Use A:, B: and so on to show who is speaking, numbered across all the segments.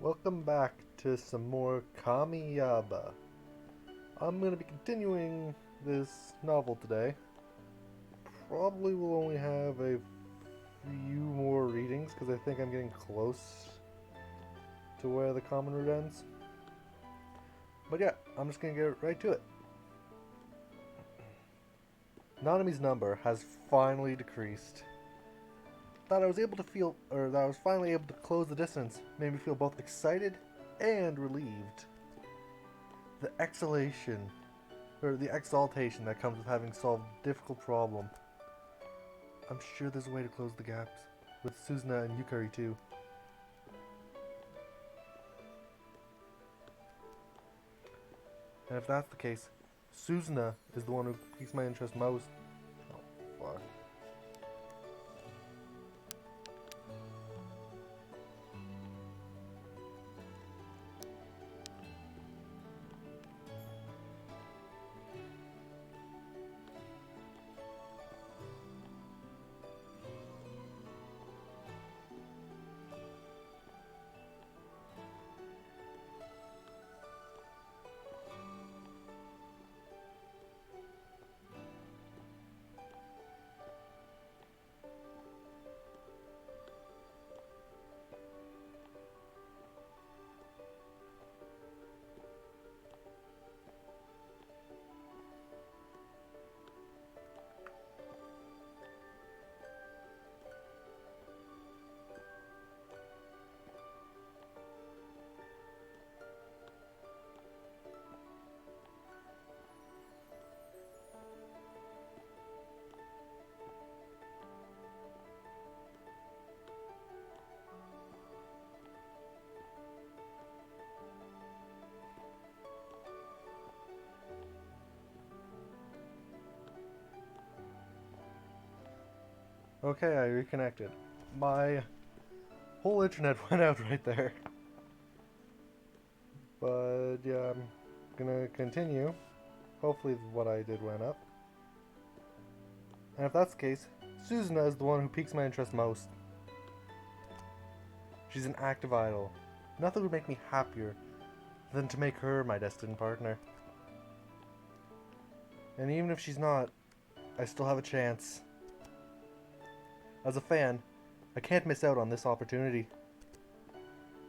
A: Welcome back to some more Yaba. I'm going to be continuing this novel today. Probably will only have a few more readings because I think I'm getting close to where the common route ends. But yeah, I'm just going to get right to it. Nanami's number has finally decreased. That I was finally able to close the distance made me feel both excited and relieved. The the exaltation that comes with having solved a difficult problem. I'm sure there's a way to close the gaps, with Suzuna and Yukari too. And if that's the case, Suzuna is the one who piques my interest most. Oh, fuck. Okay, I reconnected. My whole internet went out right there. But yeah, I'm gonna continue. Hopefully what I did went up. And if that's the case, Suzuna is the one who piques my interest most. She's an active idol. Nothing would make me happier than to make her my destined partner. And even if she's not, I still have a chance. As a fan, I can't miss out on this opportunity.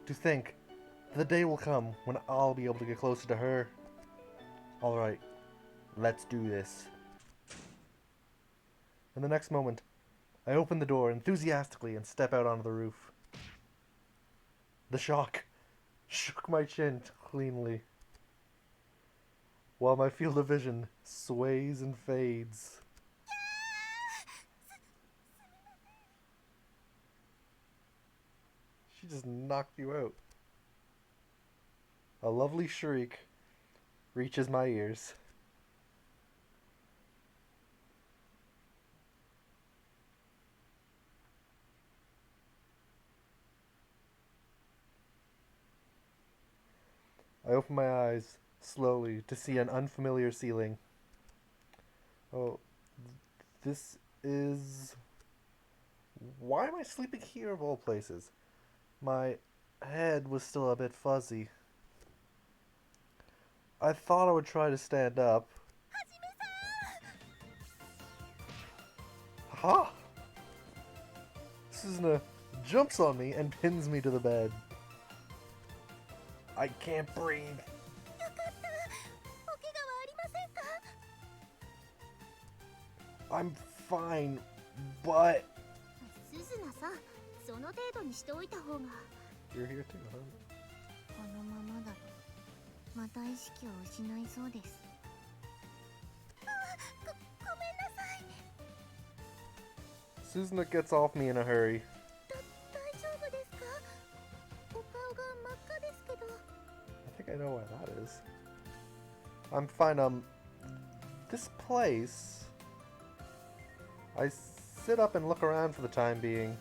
A: To think, the day will come when I'll be able to get closer to her. Alright, let's do this. In the next moment, I open the door enthusiastically and step out onto the roof. The shock shook my chin cleanly, while my field of vision sways and fades. She just knocked you out. A lovely shriek reaches my ears. I open my eyes slowly to see an unfamiliar ceiling. Oh, this is... Why am I sleeping here of all places? My head was still a bit fuzzy. I thought I would try to stand up. Ha! Suzuna jumps on me and pins me to the bed. I can't breathe. I'm fine, but... You're here too, huh? Suzuna gets off me in a hurry. I think I know why that is. I'm fine, this place... I sit up and look around for the time being.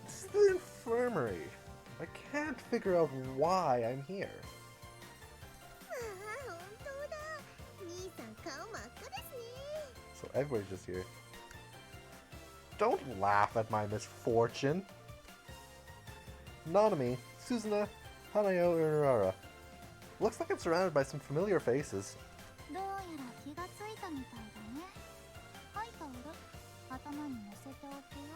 A: This is the infirmary. I can't figure out why I'm here. So everybody's just here. Don't laugh at my misfortune. Nanami Suzuna, Hanayo, and Urara. Looks like I'm surrounded by some familiar faces.
B: どうやら気がついたみたいだね。はいタオル、頭に乗せておくよ。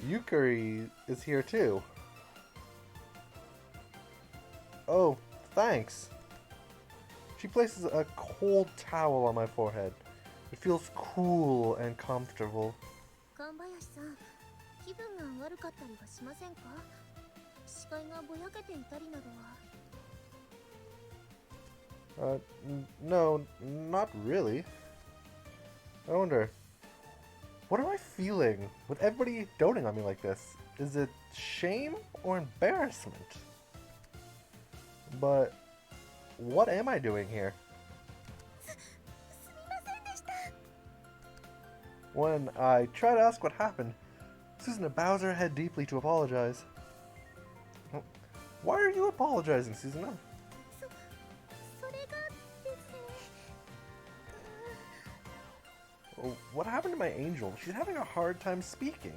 A: Yukari is here too. Oh, thanks. She places a cold towel on my forehead. It feels cool and comfortable.
B: 神林さん、気分が悪かったりはしませんか？視界がぼやけていたりなどは。
A: No, not really. I wonder, what am I feeling with everybody doting on me like this? Is it shame or embarrassment? But what am I doing here? When I try to ask what happened, Suzuna bows her head deeply to apologize. Why are you apologizing, Suzuna? Oh, what happened to my angel? She's having a hard time speaking.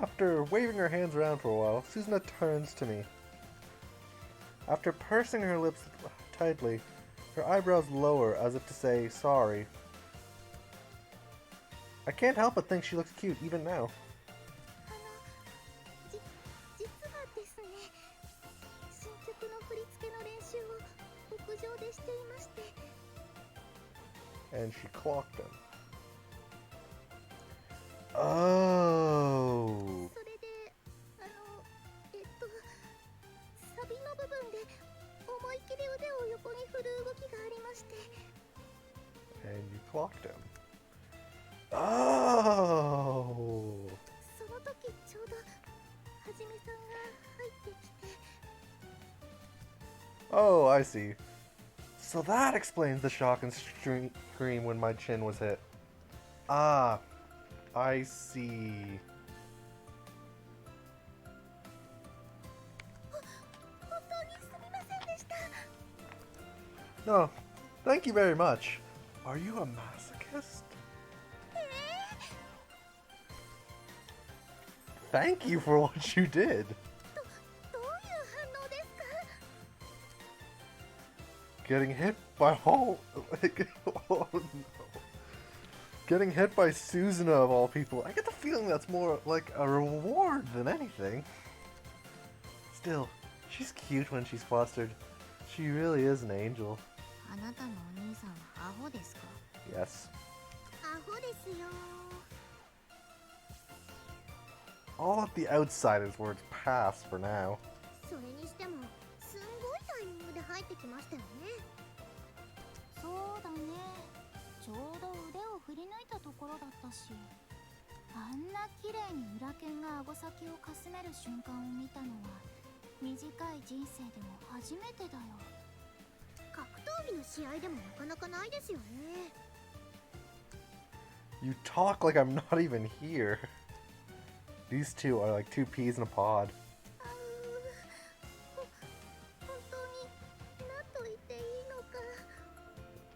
A: After waving her hands around for a while, Suzuna turns to me. After pursing her lips tightly, her eyebrows lower as if to say sorry. I can't help but think she looks cute even now. And she clocked him. Oh. And you clocked him. Oh. Oh, I see. So that explains the shock and scream when my chin was hit. Ah, I see. No, thank you very much. Are you a masochist? Thank you for what you did. Getting hit by oh no. Getting hit by Suzuna of all people. I get the feeling that's more like a reward than anything. Still, she's cute when she's flustered. She really is an angel. Yes. All of the outsiders words pass for now. You talk like I'm not even here. These two are like two peas in a pod.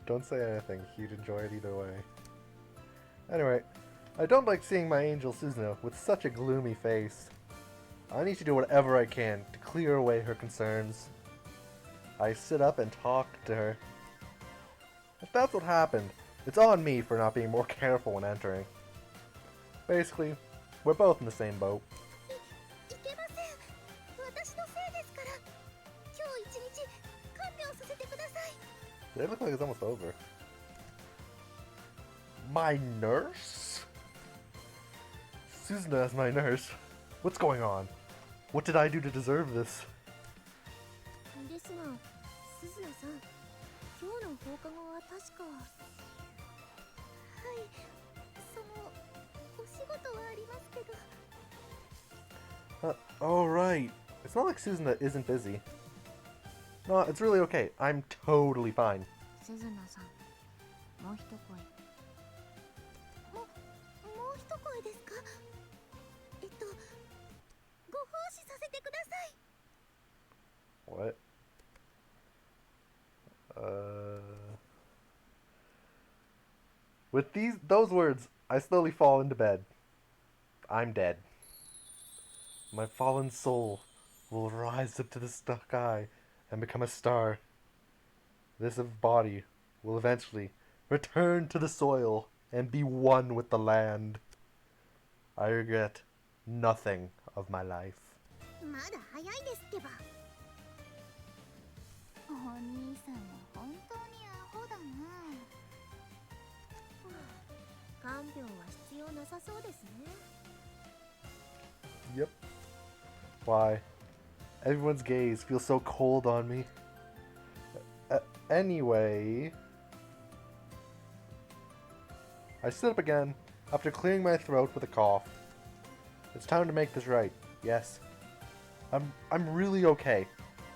A: Don't say anything, you'd enjoy it either way. Anyway, I don't like seeing my angel Suzuna with such a gloomy face. I need to do whatever I can to clear away her concerns. I sit up and talk to her. If that's what happened, it's on me for not being more careful when entering. Basically, we're both in the same boat. They look like it's almost over. My nurse? Suzuna is my nurse. What's going on? What did I do to deserve this? Oh right. It's not like Suzuna isn't busy. No, it's really okay. I'm totally fine. What? With those words, I slowly fall into bed. I'm dead. My fallen soul will rise up to the sky and become a star. This body will eventually return to the soil and be one with the land. I regret nothing of my life.
B: まだ早いですってば。お兄さんは本当にアホだな。看病は必要なさそうですね。
A: Yep. Why? Everyone's gaze feels so cold on me. Anyway, I sit up again after clearing my throat with a cough. It's time to make this right. Yes. I'm really okay.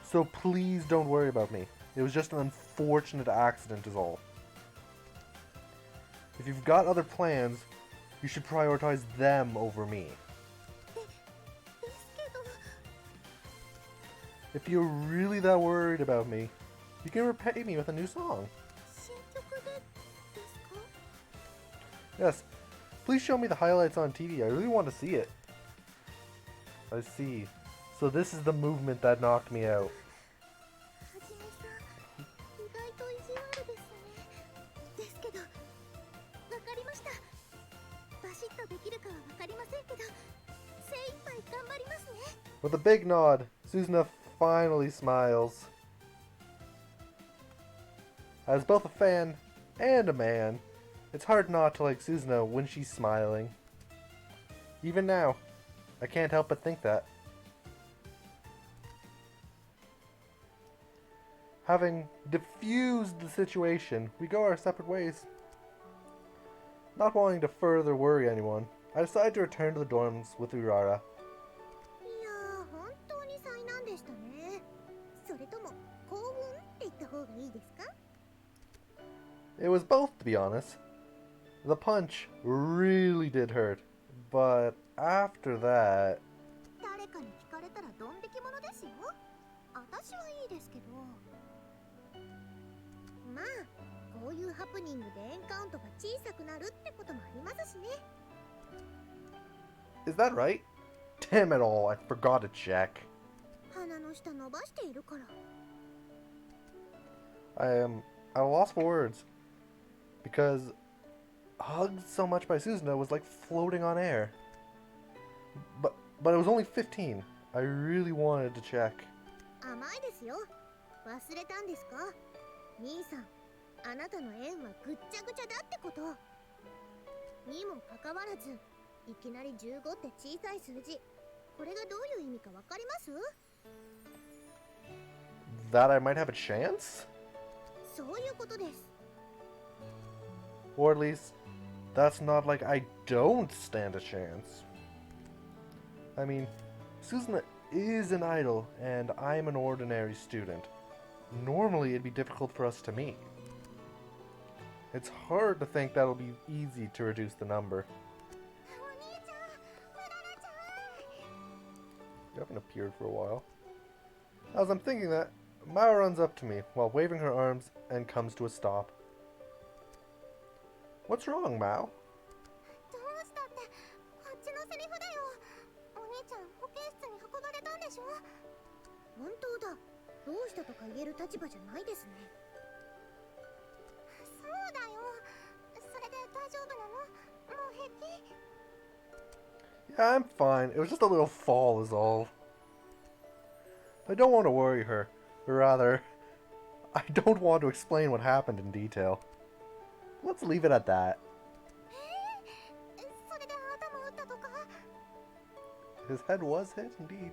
A: So please don't worry about me. It was just an unfortunate accident is all. If you've got other plans, you should prioritize them over me. If you're really that worried about me, you can repay me with a new song. Yes, please show me the highlights on TV. I really want to see it. I see. So this is the movement that knocked me out. With a big nod, Suzuna finally smiles. As both a fan and a man, it's hard not to like Suzuna when she's smiling. Even now, I can't help but think that. Having diffused the situation, we go our separate ways. Not wanting to further worry anyone, I decide to return to the dorms with Urara. It was both, to be honest. The punch really did hurt, but after that... Is that right? Damn it all, I forgot to check. I am at a loss for words, because hugged so much by Suzuna was like floating on air. But it was only 15. I really wanted to check. That I might have a chance? Or at least, that's not like I don't stand a chance. I mean, Suzuna is an idol, and I'm an ordinary student. Normally, it'd be difficult for us to meet. It's hard to think that'll be easy to reduce the number. You haven't appeared for a while. As I'm thinking that, Mao runs up to me while waving her arms and comes to a stop. What's wrong, Mao? Yeah, I'm fine. It was just a little fall is all. I don't want to worry her. Or rather, I don't want to explain what happened in detail. Let's leave it at that. His head was hit, indeed.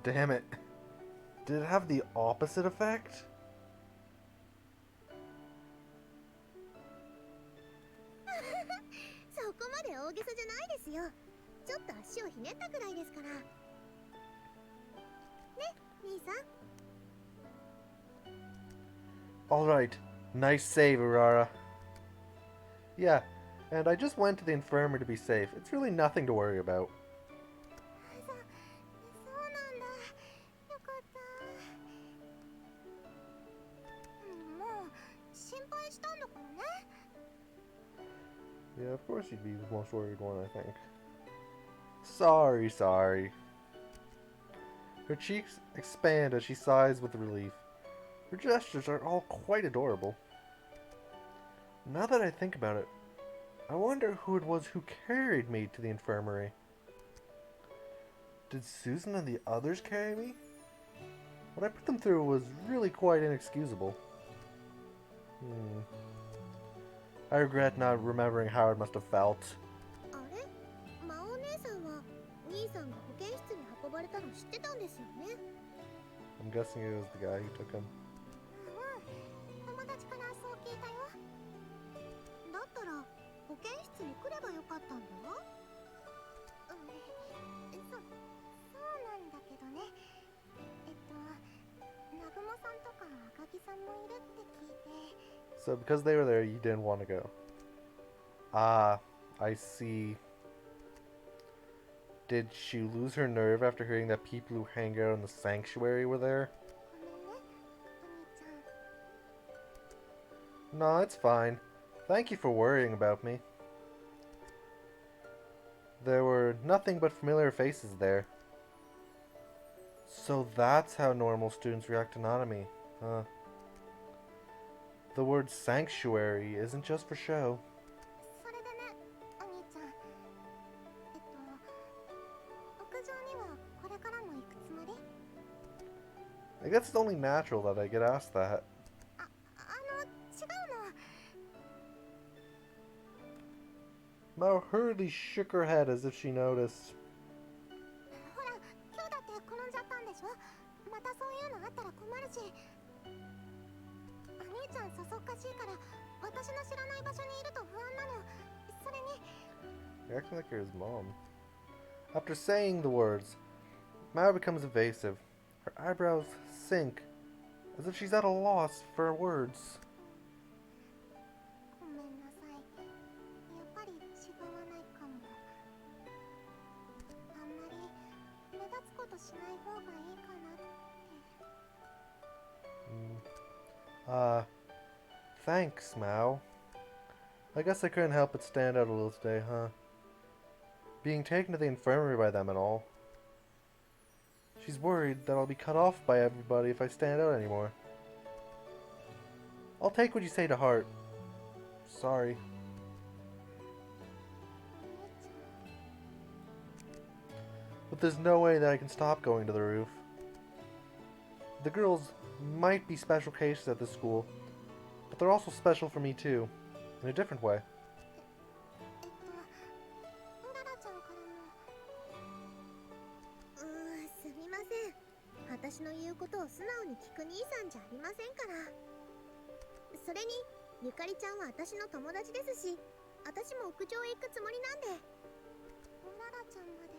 A: Damn it. Did it have the opposite effect? Alright, nice save, Urara. Yeah, and I just went to the infirmary to be safe. It's really nothing to worry about. Yeah, of course you'd be the most worried one, I think. Sorry, sorry. Her cheeks expand as she sighs with relief. Her gestures are all quite adorable. Now that I think about it, I wonder who it was who carried me to the infirmary. Did Susan and the others carry me? What I put them through was really quite inexcusable. I regret not remembering how it must have felt.
B: あれ魔王姉さんは兄さんが保健室に運ばれたの知ってたんですよね。
A: I'm guessing it was the guy who took him.
B: 友達からそう聞いたよ。だったら保健室に来ればよかったんだ。そうなんだけどね。南雲さんとか赤木さんもいるって聞いて。
A: So because they were there, you didn't want to go. Ah, I see. Did she lose her nerve after hearing that people who hang out in the sanctuary were there?
B: ごめんね、お兄ちゃん。
A: No, it's fine. Thank you for worrying about me. There were nothing but familiar faces there. So that's how normal students react to Nanami, huh? The word sanctuary isn't just for show.
B: それでね、お兄ちゃん。屋上にはこれからも行くつもり？
A: I guess it's only natural that I get asked that.
B: 違うの。
A: Mao hurriedly shook her head as if she noticed.
B: ほら、今日だって転んじゃったんでしょ。またそういうのあったら困るし。お兄ちゃんそそっかしいから、私の知らない場所にいると不安なの。それに。
A: You're acting like you're his mom. After saying the words, Mao becomes evasive. Her eyebrows sink, as if she's at a loss for words.
B: ごめんなさい。やっぱり違わないかも。あんまり目立つことしない方がいいかなって。
A: Thanks, Mao. I guess I couldn't help but stand out a little today, huh? Being taken to the infirmary by them and all. She's worried that I'll be cut off by everybody if I stand out anymore. I'll take what you say to heart. Sorry. But there's no way that I can stop going to the roof. The girls might be special cases at this school, but they're also special for me too, in a different way.
B: うららちゃんからも。すみません。私の言うことを素直に聞く兄さんじゃありませんから。それにゆかりちゃんは私の友達ですし、私も屋上へ行くつもりなんで。うららちゃんまで。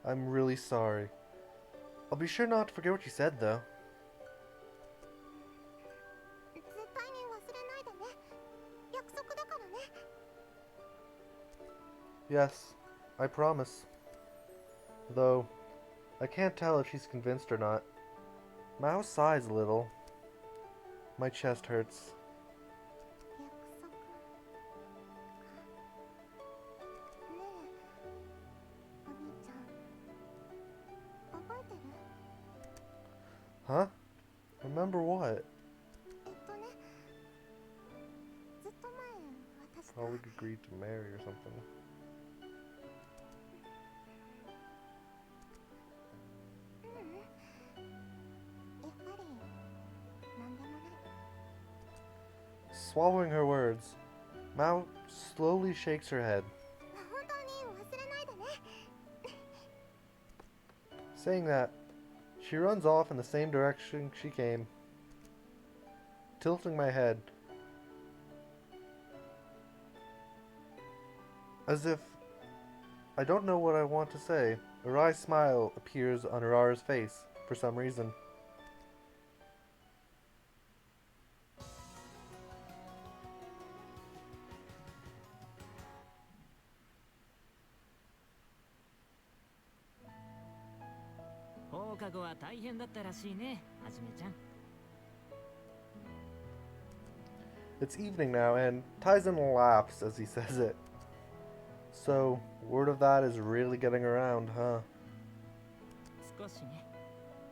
A: I'm really sorry. I'll be sure not to forget what you said, though.
B: 絶対に忘れないでね。約束だからね。
A: Yes, I promise. Though, I can't tell if she's convinced or not. Mao sighs a little. My chest hurts.
B: 約束。ねえ、お兄ちゃん。覚えてる？
A: Huh? Remember what?
B: ね、ずっと前、私と。
A: Oh, we agreed to marry or something.
B: やっぱり、なんでもない。
A: Swallowing her words, Mao slowly shakes her head.
B: 本当に忘れないでね。
A: Saying that, she runs off in the same direction she came, tilting my head, as if I don't know what I want to say. A wry smile appears on Urara's face for some reason.
C: 放課後は大変だったらしいね、はじめちゃん。
A: It's evening now, and Tyson laughs as he says it. So, word of that is really getting around, huh?
C: 少しね。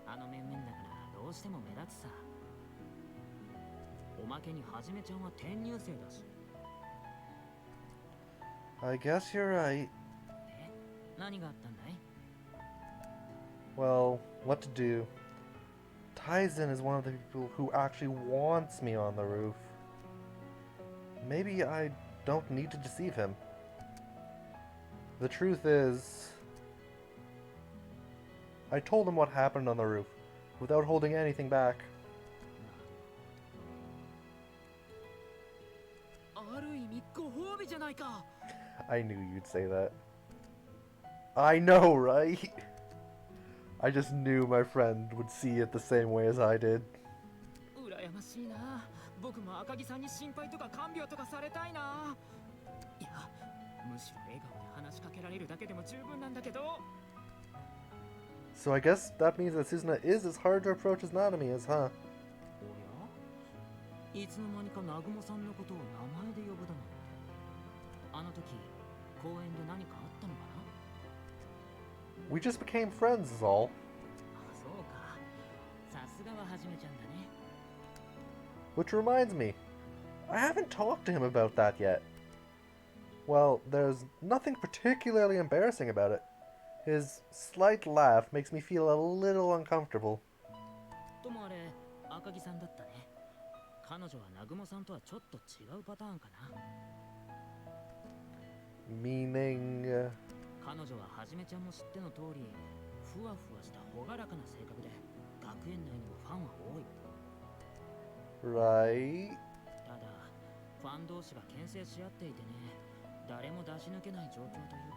C: あの面々だからどうしても目立つさ。おまけにはじめちゃんは転入生だし。
A: I guess you're right.
C: え、何があったんだい？
A: Well, what to do? Tyson is one of the people who actually wants me on the roof. Maybe I don't need to deceive him. The truth is, I told him what happened on the roof, without holding anything back.
C: ある意味ご褒美じゃないか。
A: I knew you'd say that. I know, right? I just knew my friend would see it the same way as I did.
C: 羨ましいな。僕も赤木さんに心配とか看病とかされたいな。いや、むしろ笑顔で話しかけられるだけでも十分なんだけど。
A: So I guess that means that Suzuna is as hard to approach as Nanami is, huh?
C: おや、いつの間にか南雲さんのことを名前で呼ぶだなんて。あの時、公園で何かあったのかな？
A: We just became friends is all.
C: あ、そうか。さすがははじめちゃんだね。
A: Which reminds me, I haven't talked to him about that yet. Well, there's nothing particularly embarrassing about it. His slight laugh makes me feel a little uncomfortable.
C: ともあれ、赤木さんだったね。彼女は南雲さんとはちょっと違うパターンかな。
A: Meaning...
C: 彼女ははじめちゃんも知っての通り、ふわふわした朗らかな性格で、学園内にもファンは多い。
A: Right?
C: ただ、ファン同士が牽制し合っていてね、誰も出し抜けない状況というか。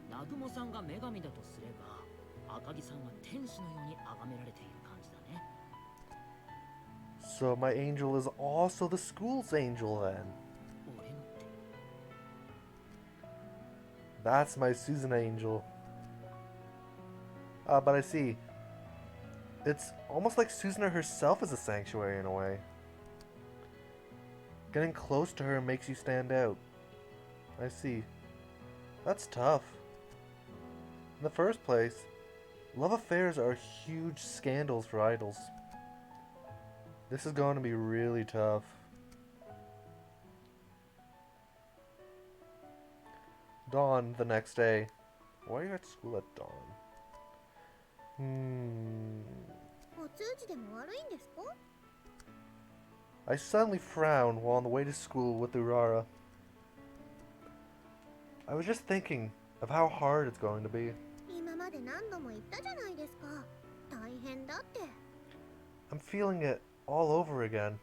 C: 南雲さんが女神だとすれば、赤木さんは天使のように崇められている感じだね。
A: So my angel is also the school's angel then.
C: 俺のって。
A: That's my Suzuna angel. But I see. It's almost like Suzuna herself is a sanctuary in a way. Getting close to her makes you stand out. I see. That's tough. In the first place, love affairs are huge scandals for idols. This is going to be really tough. Dawn the next day. Why are you at school at dawn?
B: お通じでも悪いんですか？
A: I suddenly frowned while on the way to school with Urara. I was just thinking of how hard it's going to be.
B: 今まで何度も言ったじゃないですか。大変だって。
A: I'm feeling it all over again.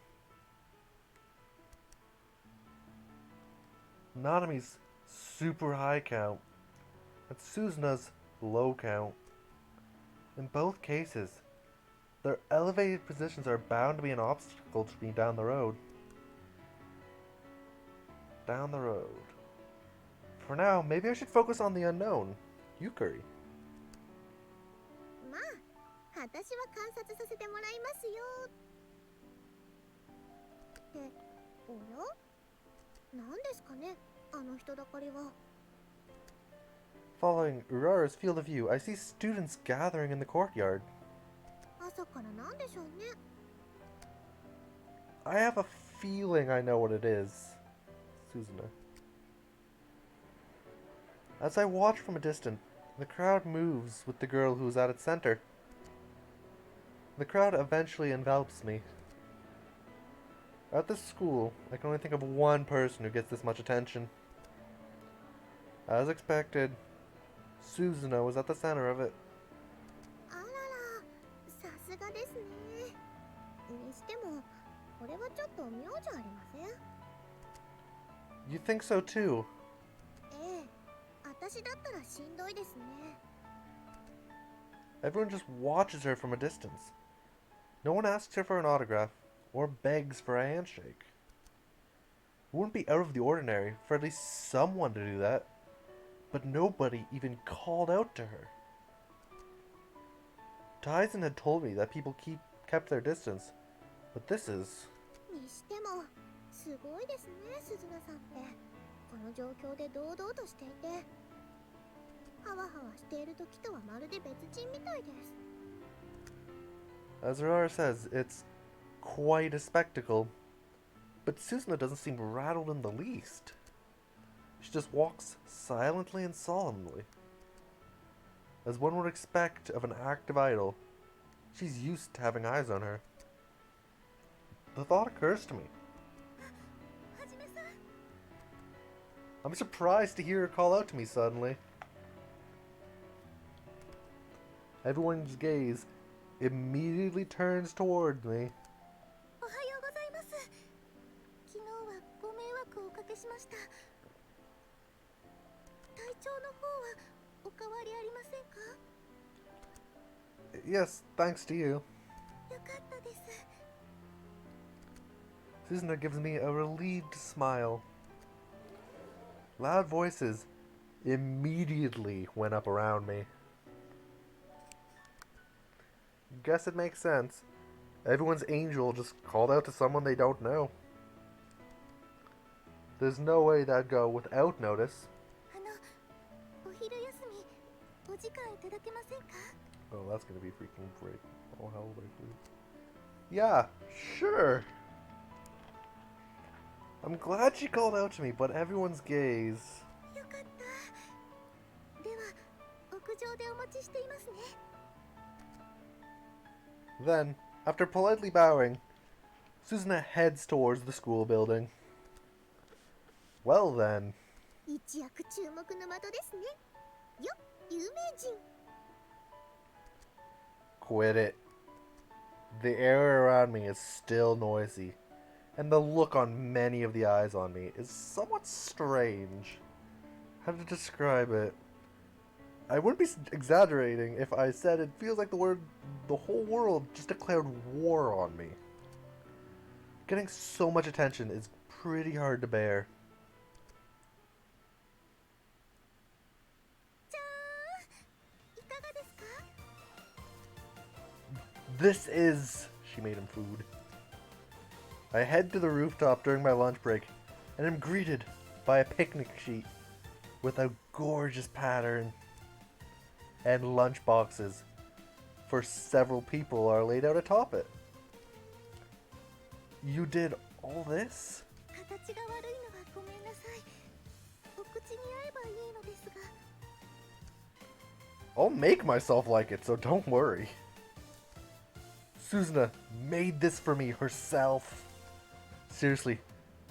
A: Nanami's super high count, and Suzuna's low count. In both cases, their elevated positions are bound to be an obstacle to me down the road. Down the road. For now, maybe I should focus on the unknown, Yukari.
B: まあ、私は観察させてもらいますよ。って、おや？何ですかね、あの人だかりは。
A: Following Urara's field of view, I see students gathering in the courtyard.
B: 朝からなんでしょうね。
A: I have a feeling I know what it is. Suzuna. As I watch from a distance, the crowd moves with the girl who is at its center. The crowd eventually envelops me. At this school, I can only think of one person who gets this much attention. As expected, Suzuna was at the center of it.
B: あらら、さすがですね。にしても、これはちょっと妙じゃありません？
A: You think so too?
B: ええ、私だったらしんどいですね。
A: Everyone just watches her from a distance. No one asks her for an autograph or begs for a handshake. It wouldn't be out of the ordinary for at least someone to do that, but nobody even called out to her. Tyson had told me that people kept their distance, but this is...
B: にしてもすごいですね、鈴名さんって。この状況で堂々としていて、ハワハワしている時とはまるで別人みたいです。
A: As Rara says, it's quite a spectacle. But Susuna doesn't seem rattled in the least. She just walks silently and solemnly. As one would expect of an active idol, she's used to having eyes on her. The thought occurs to me. I'm surprised to hear her call out to me suddenly. Everyone's gaze immediately turns toward me.
B: おはようございます。昨日はご迷惑をおかけしました。体調の方はお変わりありませんか？
A: Yes, thanks to you.
B: よかったです。
A: Susuna gives me a relieved smile. Loud voices immediately went up around me. Guess it makes sense. Everyone's angel just called out to someone they don't know. There's no way that'd go without notice.
B: お昼休みお時間いただけませんか？
A: Oh, that's gonna be a freaking break. Oh, hell, break, please. Yeah, sure. I'm glad she called out to me, but everyone's gaze.
B: よかった。では屋上でお待ちしていますね。
A: Then, after politely bowing, Susuna heads towards the school building. Well then.
B: 一躍注目の的ですね。よ、有名人。
A: Quit it. The air around me is still noisy, and the look on many of the eyes on me is somewhat strange. How to describe it? I wouldn't be exaggerating if I said it feels like the whole world just declared war on me. Getting so much attention is pretty hard to bear. This is... She made him food. I head to the rooftop during my lunch break and am greeted by a picnic sheet with a gorgeous pattern, and lunch boxes for several people are laid out atop it. You did all this?
B: 形が悪いのはごめんなさい。お口に合えばいいのですが。
A: I'll make myself like it, so don't worry. Susuna made this for me herself. Seriously,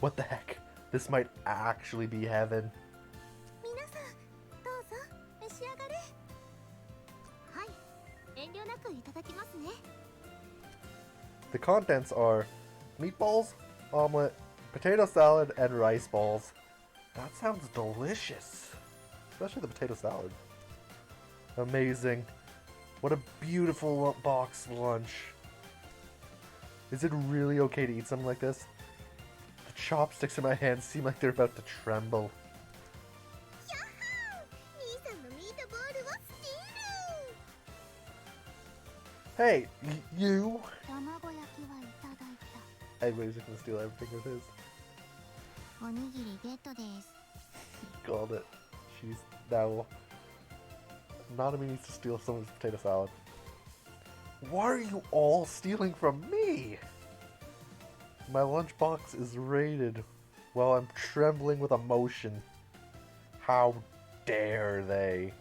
A: what the heck? This might actually be heaven.
B: 皆さん、どうぞ召し上がれ。はい、遠慮なくいただきますね。
A: The contents are meatballs, omelet, potato salad, and rice balls. That sounds delicious. Especially the potato salad. Amazing. What a beautiful box lunch. Is it really okay to eat something like this? The chopsticks in my hands seem like they're about to tremble.
B: Yahoo! 兄さんのミートボールをスティール。
A: Hey, you!
B: 卵焼きはいただいた。
A: Everybody's just gonna steal everything with his.
B: おにぎりゲットです。
A: Called it. She's now... Nanami needs to steal someone's potato salad. Why are you all stealing from me? My lunchbox is raided while I'm trembling with emotion. How dare they?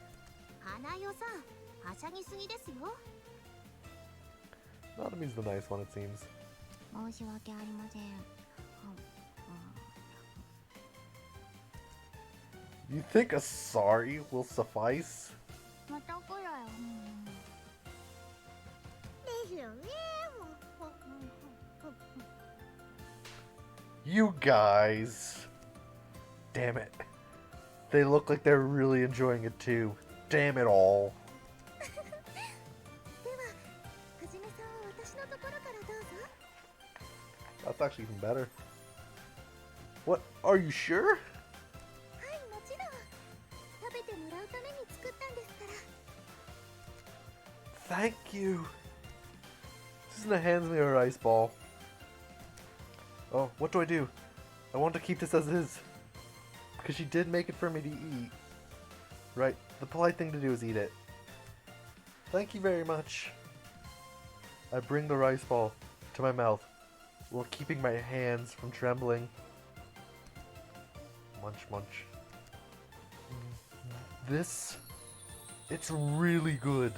B: 花代さん、はしゃぎすぎですよ。
A: Nanami's the nice one, it seems.
B: 申し訳ありません。
A: You think a sorry will suffice?
B: またくらい。ですよね。
A: You guys. Damn it. They look like they're really enjoying it too. Damn it all.
B: では、はじめさんは私のところからどうぞ。
A: That's actually even better. What? Are you sure?
B: はい、もちろん。食べてもらうために作ったんですから。
A: Thank you. Susuna hands me a rice ball. Oh, what do I do? I want to keep this as is. Because she did make it for me to eat. Right, the polite thing to do is eat it. Thank you very much. I bring the rice ball to my mouth while keeping my hands from trembling. Munch, munch. This, it's really good.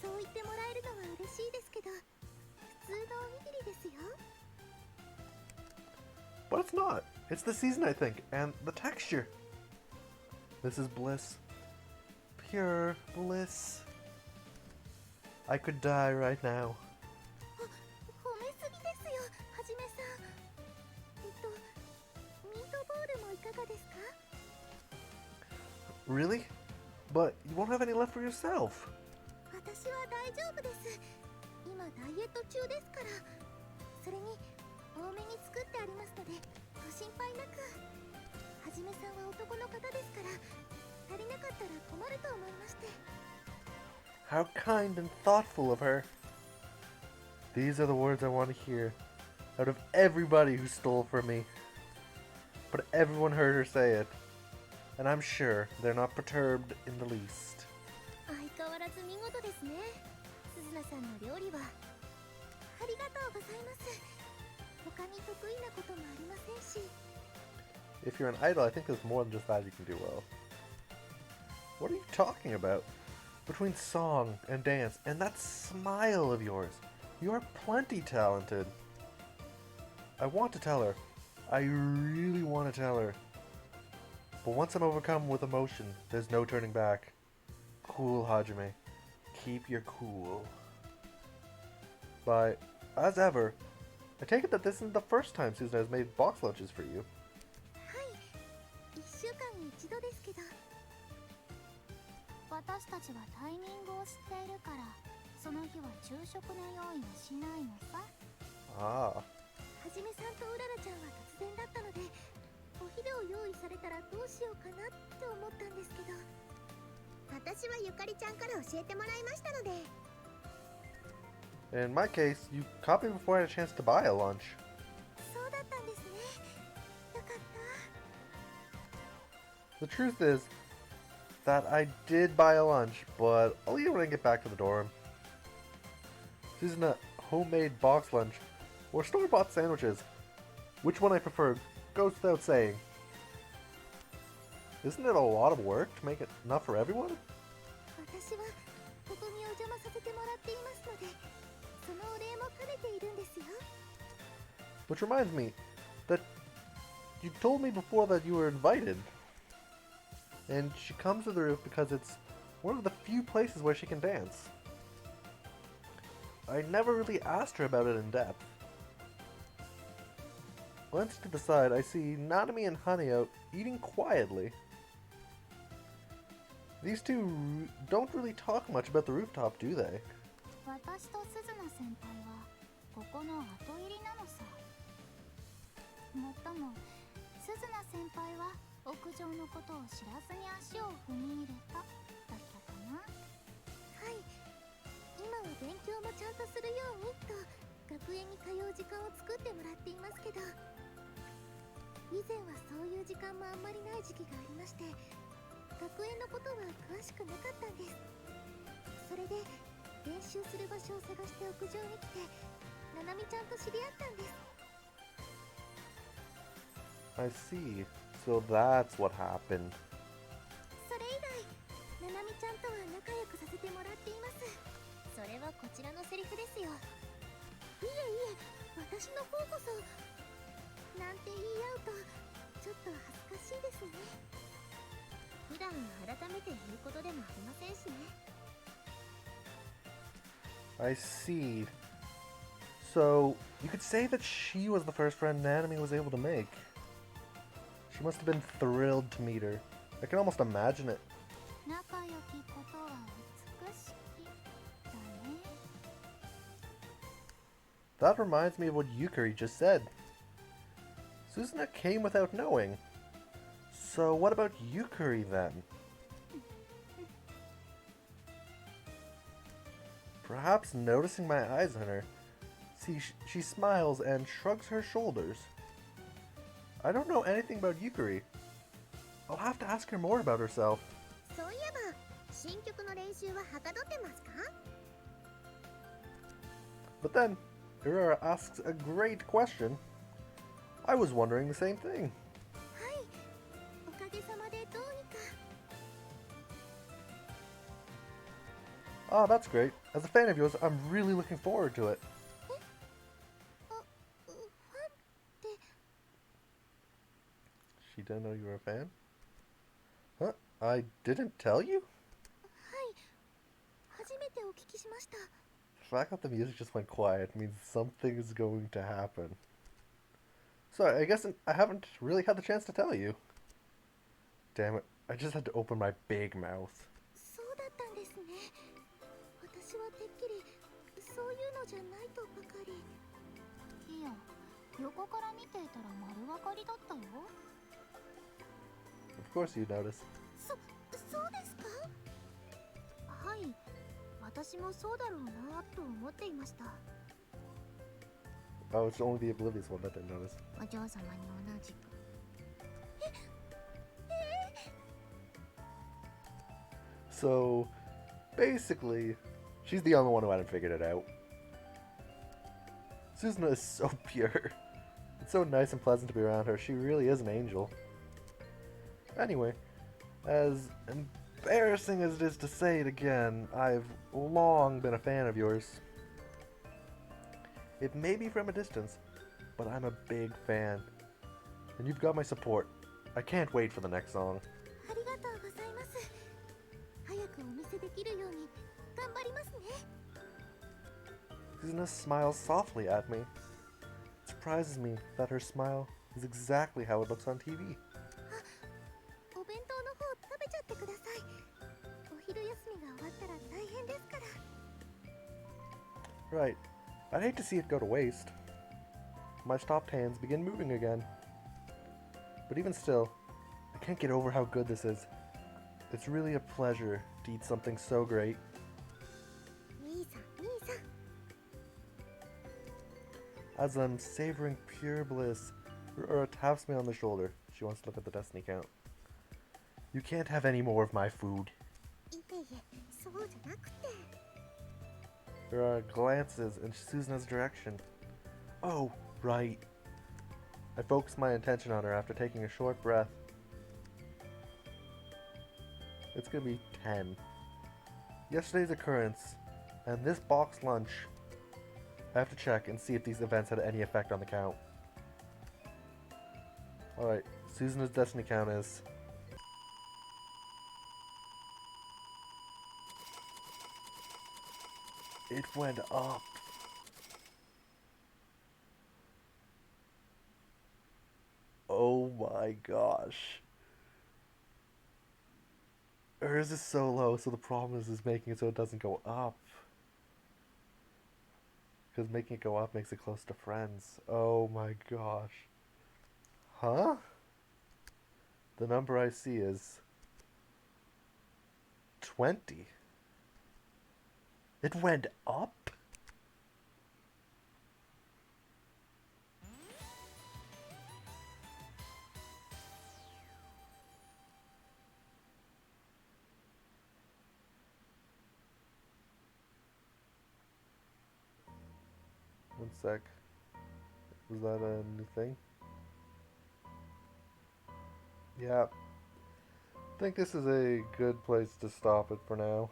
B: そう言ってもらえるのは嬉しいですけど、普通のおにぎりですよ。
A: But it's not. It's the season, I think, and the texture. This is bliss. Pure bliss. I could die right now.
B: 褒めすぎですよ、はじめさん。ミートボールもいかがですか？
A: Really? But you won't have any left for yourself.
B: 私は大丈夫です。今ダイエット中ですから。それに多めに作ってありますのでご心配なく。はじめさんは男の方ですから足りなかったら困ると思いまして。
A: How kind and thoughtful of her. These are the words I want to hear out of everybody who stole from me. But everyone heard her say it, and I'm sure they're not perturbed in the least.
B: 相変わらず見事ですね。鈴名さんの料理は。ありがとうございます。他に得意なこともありませんし。
A: If you're an idol, I think there's more than just that you can do well. What are you talking about? Between song and dance and that smile of yours, you are plenty talented. I want to tell her. I really want to tell her. But once I'm overcome with emotion, there's no turning back. Cool, Hajime. Keep your cool. But, as ever, I take it that this isn't the first time Susan has made box lunches for you.
B: 1週間に1度ですけど。私たちはタイミングを知っているから、その日は昼食の用意をしないのさ。
A: Ah.
B: はじめさんとうららちゃんは突然だったので、お昼を用意されたらどうしようかなって思ったんですけど、私はゆかりちゃんから教えてもらいましたので。
A: In my case, you caught me before I had a chance to buy a lunch.
B: そうだったんですね。よかった。
A: The truth is that I did buy a lunch, but I'll eat it when I get back to the dorm. This isn't a homemade box lunch or store-bought sandwiches. Which one I prefer goes without saying. Isn't it a lot of work to make it enough for everyone?
B: 私はここにお邪魔させてもらっていますので、そのお礼も兼ねているんですよ。
A: Which reminds me that you told me before that you were invited. And she comes to the roof because it's one of the few places where she can dance. I never really asked her about it in depth. Glancing to the side, I see Nanami and Haneo eating quietly. These two don't really talk much about the rooftop, do they?
B: 私と鈴名先輩はここの後入りなのさ。もっとも鈴名先輩は屋上のことを知らずに足を踏み入れただったかな。はい、今は勉強もちゃんとするようにと学園に通う時間を作ってもらっていますけど、以前はそういう時間もあんまりない時期がありまして、学園のことは詳しくなかったんです。それで練習する場所を探して屋上に来て、ななみちゃんと知り合ったんです。
A: I see. So that's what happened.
B: それ以来、ななみちゃんとは仲良くさせてもらっています。それはこちらのセリフですよ。いえいえ、私の方こそなんて言い合うとちょっと恥ずかしいですね。普段改めて言うことでもありませんしね。
A: I see. So, you could say that she was the first friend Nanami was able to make. She must have been thrilled to meet her. I can almost imagine it.
B: 仲良きことは美しきだね。
A: That reminds me of what Yukari just said. Suzuna came without knowing. So what about Yukari then? Perhaps noticing my eyes on her, she smiles and shrugs her shoulders. I don't know anything about Yukari. I'll have to ask her more about herself.
B: そういえば新曲の練習ははかどってますか？
A: But then, Urara asks a great question. I was wondering the same thing.
B: はい、おかげさまでどうにか。
A: Oh, that's great. As a fan of yours, I'm really looking forward to it.
B: ファンって。
A: She didn't know you were a fan? Huh? I didn't tell you?
B: はい、初めてお聞きしました。
A: The fact that the music just went quiet means something is going to happen. So I guess I haven't really had the chance to tell you. Damn it. I just had to open my big mouth.
B: そうだったんですね。私はてっきりそういうのじゃないとばかり。いや、横から見ていたら丸分かりだったよ。
A: Of course you noticed.
B: そうですか？はい、私もそうだろうなと思っていました。
A: Oh, it's only the oblivious one that didn't notice.
B: お嬢様に同じく。
A: So, basically, she's the only one who hadn't figured it out. Suzuna is so pure. It's so nice and pleasant to be around her. She really is an angel. Anyway, as embarrassing as it is to say it again, I've long been a fan of yours. It may be from a distance, but I'm a big fan. And you've got my support. I can't wait for the next song.
B: ありがとうございます。早くお見せできるように頑張りますね。
A: Suzuna smiles softly at me. It surprises me that her smile is exactly how it looks on TV.
B: お弁当の方食べちゃってください。お昼休みが終わったら大変ですから。
A: Right. I'd hate to see it go to waste. My stopped hands begin moving again. But even still, I can't get over how good this is. It's really a pleasure to eat something so great.
B: 兄さん、兄さん。
A: As I'm savoring pure bliss, Rura taps me on the shoulder. She wants to look at the destiny count. You can't have any more of my food.
B: いえいえ、そうじゃなくて。
A: Rura glances in Suzuna's direction. Oh, right. I focus my attention on her after taking a short breath. It's gonna be 10. Yesterday's occurrence, and this box lunch. I have to check and see if these events had any effect on the count. Alright, Suzuna's destiny count is... It went up. Oh my gosh. Hers is so low, so the problem is making it so it doesn't go up. Because making it go up makes it close to friends. Oh my gosh. Huh? The number I see is 20. It went up? One sec. Was that a new thing? Yeah. I think this is a good place to stop it for now.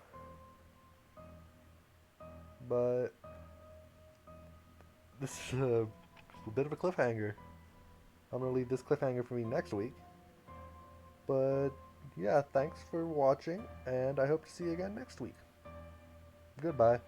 A: But this is a bit of a cliffhanger. I'm going to leave this cliffhanger for me next week. But yeah, thanks for watching, and I hope to see you again next week. Goodbye.